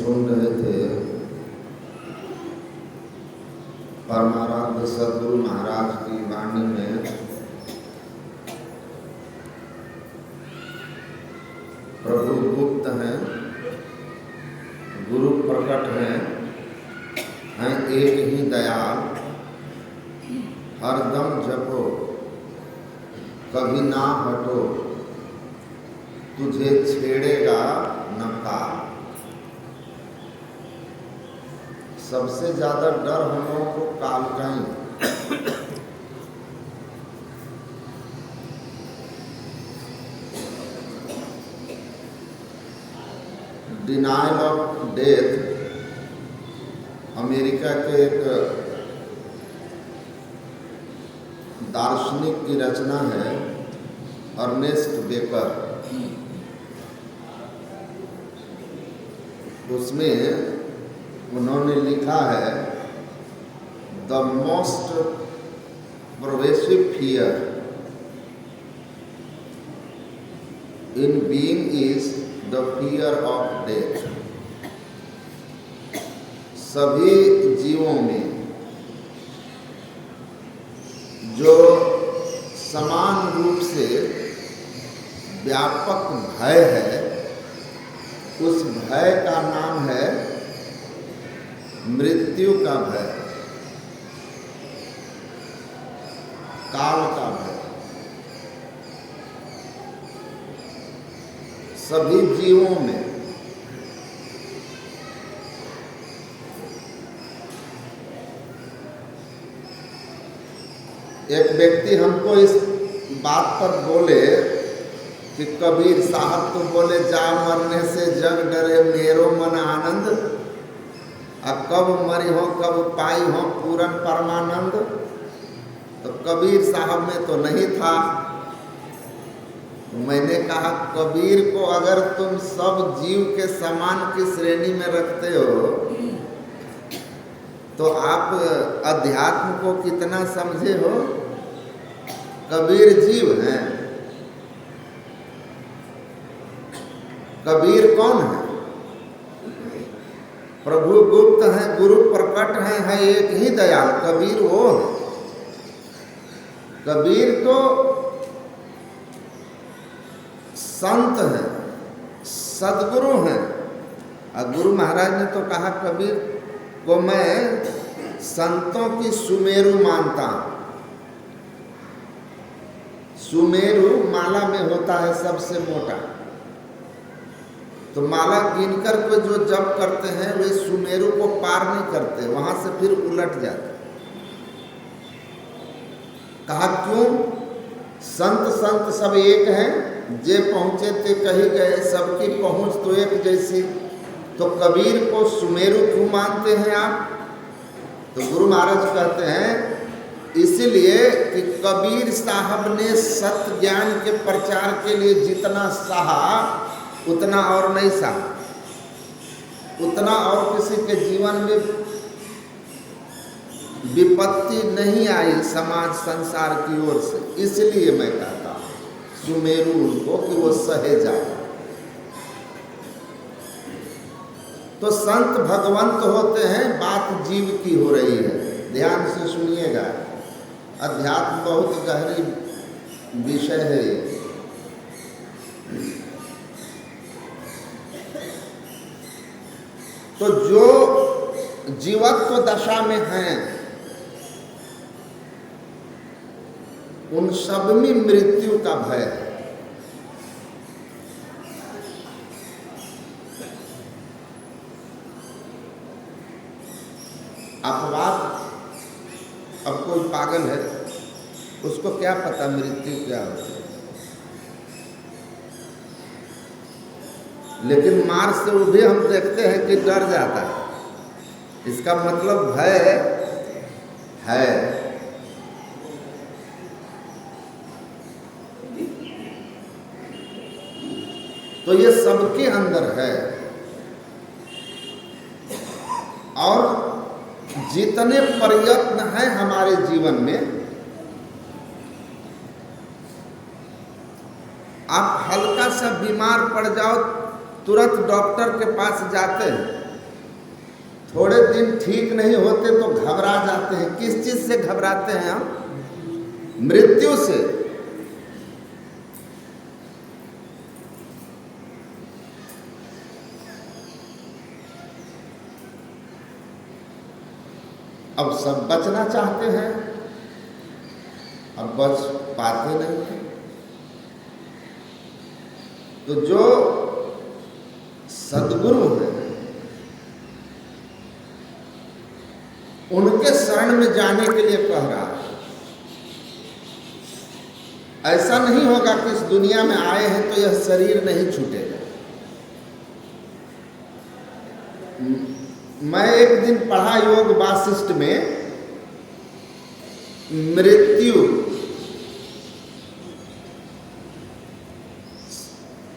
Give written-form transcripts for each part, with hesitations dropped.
सुन रहे थे परमाराध्य सद्गुरु महाराज की वाणी में प्रभु गुप्त हैं, गुरु प्रकट हैं एक ही दयाल, हरदम जपो कभी ना हटो, तुझे छेड़ेगा न काल। सबसे ज्यादा डर हम लोगों को काल का ही। डिनाइल ऑफ डेथ अमेरिका के एक दार्शनिक की रचना है, अर्नेस्ट बेकर। उसमें उन्होंने लिखा है, the most pervasive fear in being is the fear of death. सभी जीवों में जो समान रूप से व्यापक भय है, उस भय का नाम है मृत्यु का भय, काल का भय। सभी जीवों में एक व्यक्ति हमको इस बात पर बोले कि कबीर साहब तो बोले, जा मरने से जग डरे मेरो मन आनंद, अब कब मरी हो कब पाई हो पूरन परमानंद। तो कबीर साहब में तो नहीं था। मैंने कहा, कबीर को अगर तुम सब जीव के समान की श्रेणी में रखते हो तो आप अध्यात्म को कितना समझे हो। कबीर जीव हैं, कबीर कौन है? प्रभु गुप्त हैं, गुरु प्रकट हैं, है एक ही दयाल। कबीर वो है। कबीर तो संत हैं, सदगुरु हैं। और गुरु महाराज ने तो कहा, कबीर को मैं संतों की सुमेरु मानता हूं। सुमेरु माला में होता है सबसे मोटा, तो माला गिनकर को जो जप करते हैं वे सुमेरु को पार नहीं करते, वहां से फिर उलट जाते। कहा क्यों? संत संत सब एक हैं, जे पहुंचे ते कही गए, सबकी पहुंच तो एक जैसी। तो कबीर को सुमेरु क्यों मानते हैं आप? तो गुरु महाराज कहते हैं, इसलिए कि कबीर साहब ने सत्य ज्ञान के प्रचार के लिए जितना सहा उतना और नहीं सहा, उतना और किसी के जीवन में विपत्ति नहीं आई समाज संसार की ओर से। इसलिए मैं कहता हूं सुमेरु उनको कि वो सहे जाए। तो संत भगवंत होते हैं, बात जीव की हो रही है। ध्यान से सुनिएगा, अध्यात्म बहुत गहरी विषय है। तो जो जीवत्व दशा में हैं उन सब में मृत्यु का भय है। अपवाद, अब कोई पागल है, उसको क्या पता मृत्यु क्या होती है, लेकिन मार से वो भी हम देखते हैं कि डर जाता है। इसका मतलब भय है। तो ये सबके अंदर है। और जितने प्रयत्न हैं हमारे जीवन में, आप हल्का सा बीमार पड़ जाओ तुरंत डॉक्टर के पास जाते हैं, थोड़े दिन ठीक नहीं होते तो घबरा जाते हैं। किस चीज से घबराते हैं हम? मृत्यु से। अब सब बचना चाहते हैं, अब बच पाते नहीं हैं। तो जो सद्गुरु हैं उनके शरण में जाने के लिए कह रहा है। ऐसा नहीं होगा कि इस दुनिया में आए हैं तो यह शरीर नहीं छूटेगा। मैं एक दिन पढ़ा योग वासिष्ठ में, मृत्यु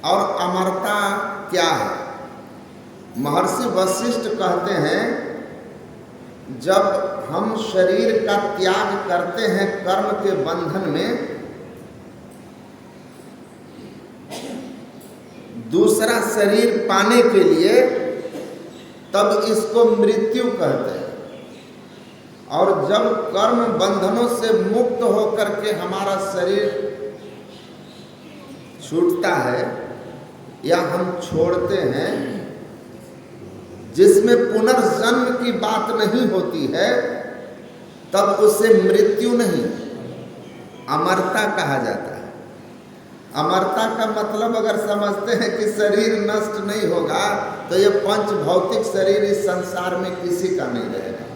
और अमरता क्या है। महर्षि वशिष्ठ कहते हैं, जब हम शरीर का त्याग करते हैं कर्म के बंधन में, दूसरा शरीर पाने के लिए, तब इसको मृत्यु कहते हैं। और जब कर्म बंधनों से मुक्त होकर के हमारा शरीर छूटता है या हम छोड़ते हैं, जिसमें पुनर्जन्म की बात नहीं होती है, तब उसे मृत्यु नहीं, अमरता कहा जाता है। अमरता का मतलब अगर समझते हैं कि शरीर नष्ट नहीं होगा, तो ये पंच भौतिक शरीर इस संसार में किसी का नहीं रहेगा।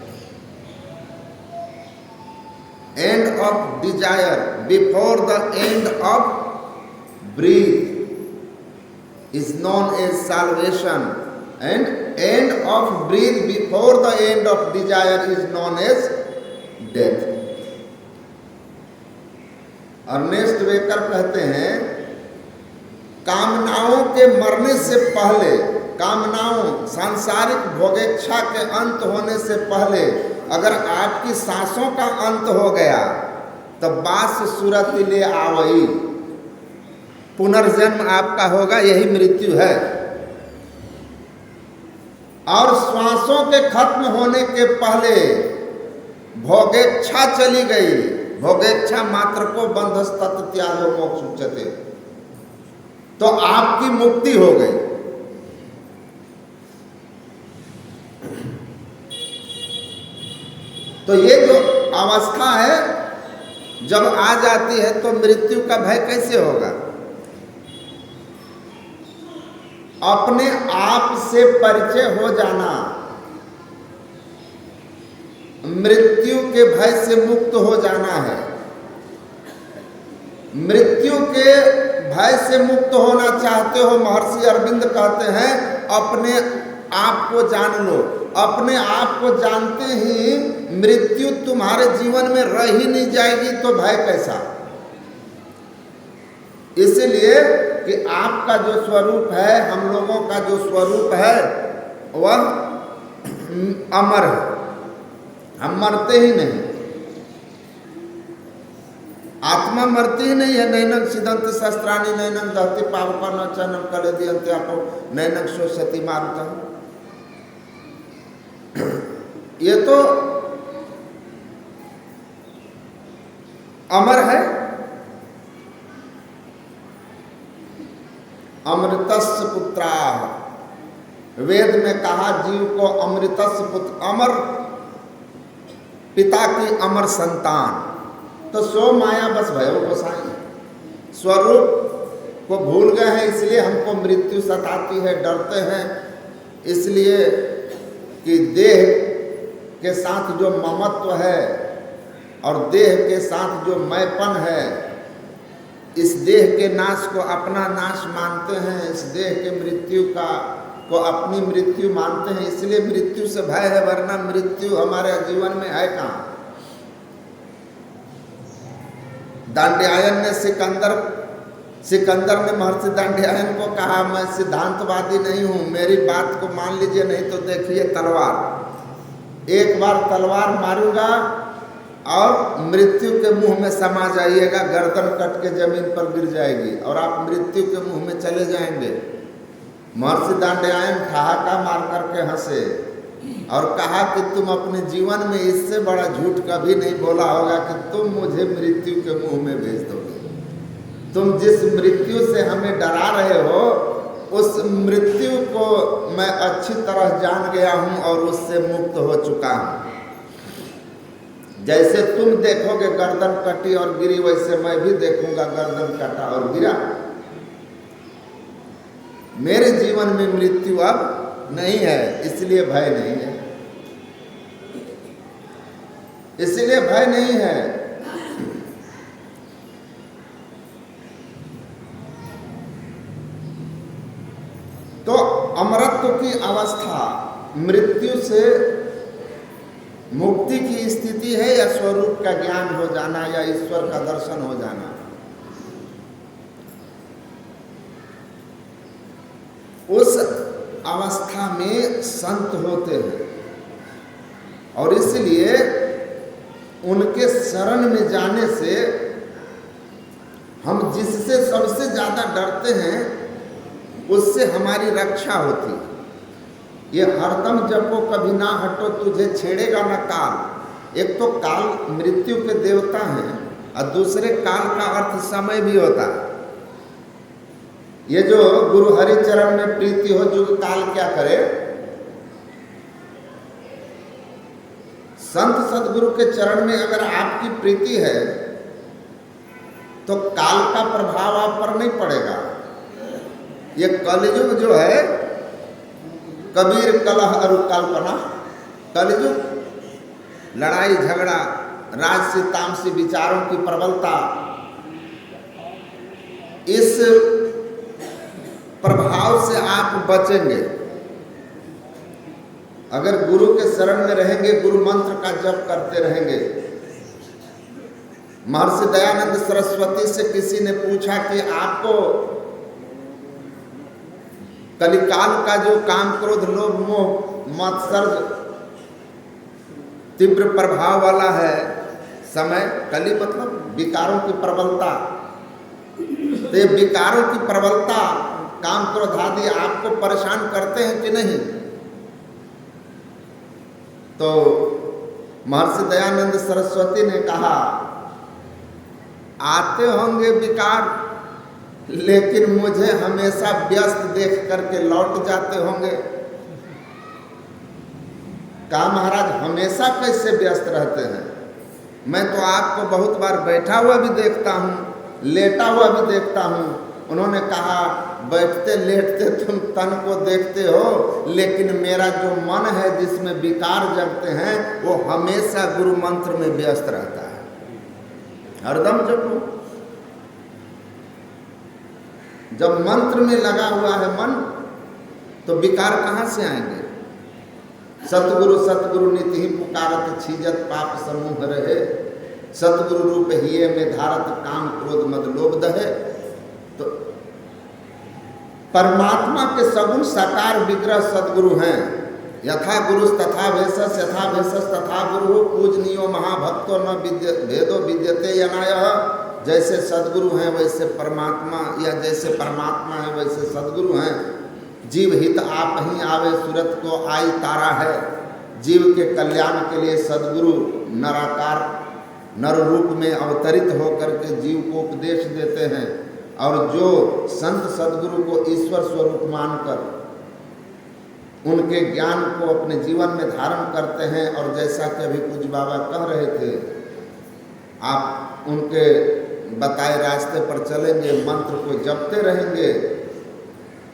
End of desire before the end of breath is known as salvation, and end of breath before the end of desire is known as death. Ernest Becker कहते हैं, कामनाओं के मरने से पहले, कामनाओं सांसारिक भोगेच्छा के अंत होने से पहले अगर आपकी सांसों का अंत हो गया तो बास सूरत ले आवई, पुनर्जन्म आपका होगा, यही मृत्यु है। और श्वासों के खत्म होने के पहले भोगेच्छा चली गई, भोगेच्छा मात्र को बंधस्तत् त्यागो मोक्ष उच्यते, तो आपकी मुक्ति हो गई। तो ये जो अवस्था है जब आ जाती है तो मृत्यु का भय कैसे होगा? अपने आप से परिचय हो जाना, मृत्यु के भय से मुक्त हो जाना है। मृत्यु के भय से मुक्त होना चाहते हो, महर्षि अरविंद कहते हैं, अपने आप को जान लो। अपने आप को जानते ही मृत्यु तुम्हारे जीवन में रह ही नहीं जाएगी, तो भय कैसा? इसलिए कि आपका जो स्वरूप है, हम लोगों का जो स्वरूप है, वह अमर है, हम मरते ही नहीं। आत्मा मरती ही नहीं है। नैनक सिदंत शस्त्राणी नैनक दहति पावक न चनम कले दियंते आपो नैनक शोषति मारुता। ये तो अमर है। अमृतस्य पुत्रा, वेद में कहा जीव को अमृतस्य पुत्र, अमर पिता की अमर संतान। तो सो माया बस भयो गोसाई, स्वरूप को भूल गए हैं, इसलिए हमको मृत्यु सताती है, डरते हैं। इसलिए कि देह के साथ जो ममत्व है और देह के साथ जो मैंपन है, इस देह के नाश को अपना नाश मानते हैं, इस देह के मृत्यु को अपनी मृत्यु मानते हैं। इसलिए मृत्यु से भय है, वरना मृत्यु हमारे जीवन में है कहाँ। दांड्यायन ने सिकंदर ने महर्षि दांड्यायन को कहा, मैं सिद्धांतवादी नहीं हूँ, मेरी बात को मान लीजिए, नहीं तो देखिए तलवार। एक बार तलवार मारूंगा और मृत्यु के मुंह में समा जाइएगा, गर्दन कट के जमीन पर गिर जाएगी और आप मृत्यु के मुंह में चले जाएंगे। महर्षि दांड्यायन ठहाका मार करके हंसे और कहा कि तुम अपने जीवन में इससे बड़ा झूठ कभी नहीं बोला होगा कि तुम मुझे मृत्यु के मुंह में भेज दोगे। तुम जिस मृत्यु से हमें डरा रहे हो उस मृत्यु को मैं अच्छी तरह जान गया हूं और उससे मुक्त हो चुका हूं। जैसे तुम देखोगे गर्दन कटी और गिरी, वैसे मैं भी देखूंगा गर्दन कटा और गिरा। मेरे जीवन में मृत्यु अब नहीं है, इसलिए भय नहीं है, इसलिए भय नहीं है। तो अमरत्व की अवस्था मृत्यु से मुक्ति की स्थिति है या स्वरूप का ज्ञान हो जाना या ईश्वर का दर्शन हो जाना। उस अवस्था में संत होते हैं और इसलिए उनके शरण में जाने से हम जिससे सबसे ज्यादा डरते हैं उससे हमारी रक्षा होती है। ये हरदम जपो कभी ना हटो तुझे छेड़ेगा न काल। एक तो काल मृत्यु के देवता हैं और दूसरे काल का अर्थ समय भी होता है। ये जो गुरु हरिचरण में प्रीति हो जुग काल क्या करे, संत सदगुरु के चरण में अगर आपकी प्रीति है तो काल का प्रभाव आप पर नहीं पड़ेगा। ये कलयुग जो है, कबीर कलह अरु कल्पना, कलयुग लड़ाई झगड़ा राजसी तामसी विचारों की प्रबलता, इस प्रभाव से आप बचेंगे अगर गुरु के शरण में रहेंगे, गुरु मंत्र का जप करते रहेंगे। महर्षि दयानंद सरस्वती से किसी ने पूछा कि आपको कलिकाल का जो काम क्रोध लोभ मोह मत्सर्य तीव्र प्रभाव वाला है समय, कली मतलब विकारों की प्रबलता, तो ये विकारों की प्रबलता काम क्रोध आदि आपको परेशान करते हैं कि नहीं। तो महर्षि दयानंद सरस्वती ने कहा आते होंगे विकार, लेकिन मुझे हमेशा व्यस्त देख करके लौट जाते होंगे। कहा महाराज हमेशा कैसे व्यस्त रहते हैं, मैं तो आपको बहुत बार बैठा हुआ भी देखता हूँ, लेटा हुआ भी देखता हूँ। उन्होंने कहा बैठते लेटते तुम तन को देखते हो, लेकिन मेरा जो मन है जिसमें विकार जगते हैं वो हमेशा गुरु मंत्र में व्यस्त रहता है। हरदम जपो, जब मंत्र में लगा हुआ है मन तो विकार कहाँ से आएंगे। सतगुरु सतगुरु नित ही पुकारत छीजत पाप समूह रहे, सतगुरु रूप हिये में धारत काम क्रोध मद लोभ दहे। तो परमात्मा के सगुण साकार विग्रह सदगुरु हैं। यथा गुरुस तथा भेषस यथा भेषस तथा गुरु पूजनीयो महाभक्तो न भेदो विद्यते यनायः। जैसे सदगुरु हैं वैसे परमात्मा, या जैसे परमात्मा है वैसे सदगुरु हैं। जीव हित आप ही आवे सूरत को आई तारा है। जीव के कल्याण के लिए सदगुरु नराकार नर रूप में अवतरित होकर के जीव को उपदेश देते हैं, और जो संत सदगुरु को ईश्वर स्वरूप मानकर उनके ज्ञान को अपने जीवन में धारण करते हैं। और जैसा कि अभी पूज्य बाबा कह रहे थे, आप उनके बताए रास्ते पर चलेंगे, मंत्र को जपते रहेंगे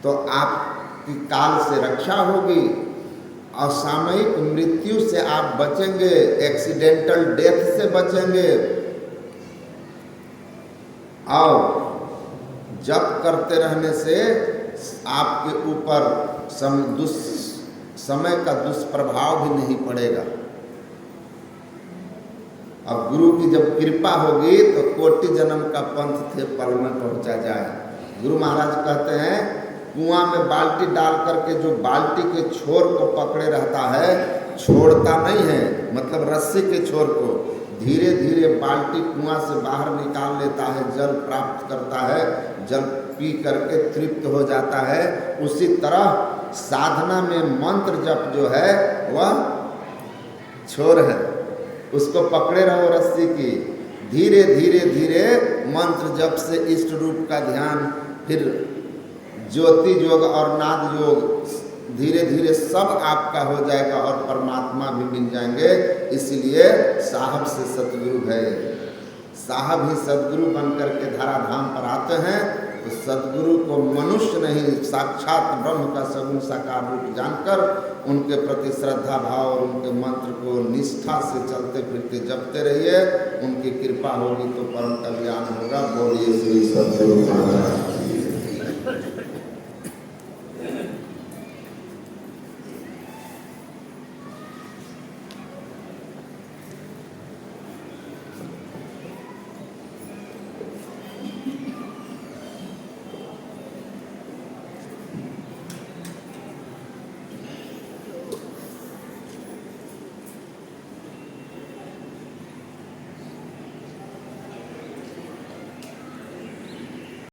तो आपकी काल से रक्षा होगी, असामयिक मृत्यु से आप बचेंगे, एक्सीडेंटल डेथ से बचेंगे। और जप करते रहने से आपके ऊपर समय का दुष्प्रभाव भी नहीं पड़ेगा। अब गुरु की जब कृपा होगी तो कोटि जन्म का पंथ थे पल में पहुंचा जाए। गुरु महाराज कहते हैं कुआं में बाल्टी डाल करके जो बाल्टी के छोर को पकड़े रहता है छोड़ता नहीं है, मतलब रस्सी के छोर को धीरे धीरे बाल्टी कुआं से बाहर निकाल लेता है, जल प्राप्त करता है, जल पी करके तृप्त हो जाता है। उसी तरह साधना में मंत्र जप जो है वह छोर है, उसको पकड़े रहो रस्सी की। धीरे धीरे धीरे मंत्र जप से इष्ट रूप का ध्यान, फिर ज्योति योग और नाद योग, धीरे धीरे सब आपका हो जाएगा और परमात्मा भी मिल जाएंगे। इसलिए साहब से सतगुरु है, साहब ही सदगुरु बनकर के धराधाम पर आते हैं। तो सदगुरु को मनुष्य नहीं, साक्षात ब्रह्म का सगुण साकार रूप जानकर उनके प्रति श्रद्धा भाव और उनके मंत्र को निष्ठा से चलते फिरते जपते रहिए। उनकी कृपा होगी तो परम कल्याण होगा। बोलिए श्री सतगुरु महाराज।